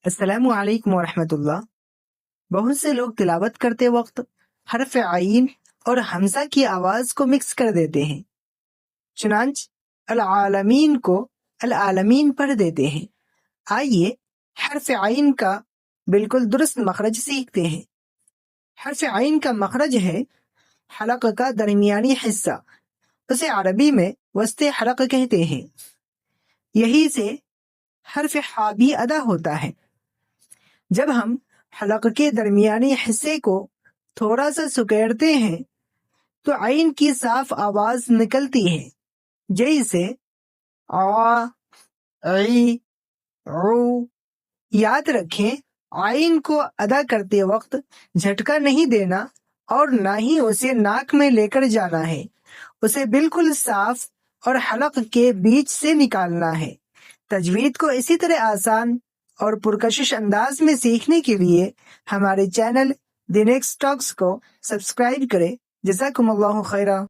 السلام علیکم ورحمۃ اللہ۔ بہت سے لوگ تلاوت کرتے وقت حرف عین اور حمزہ کی آواز کو مکس کر دیتے ہیں، چنانچہ العالمین کو العالمین پڑھ دیتے ہیں۔ آئیے حرف عین کا بالکل درست مخرج سیکھتے ہیں۔ حرف عین کا مخرج ہے حلق کا درمیانی حصہ، اسے عربی میں وسط حلق کہتے ہیں۔ یہی سے حرف ہا بھی ادا ہوتا ہے۔ جب ہم حلق کے درمیانی حصے کو تھوڑا سا سکیڑتے ہیں تو عین کی صاف آواز نکلتی ہے، جیسے آ، عی، عو۔ یاد رکھیں، عین کو ادا کرتے وقت جھٹکا نہیں دینا اور نہ ہی اسے ناک میں لے کر جانا ہے، اسے بالکل صاف اور حلق کے بیچ سے نکالنا ہے۔ تجوید کو اسی طرح آسان اور پرکشش انداز میں سیکھنے کے لیے ہمارے چینل دی نیکسٹ ٹاکس کو سبسکرائب کریں۔ جزاکم اللہ خیرہ۔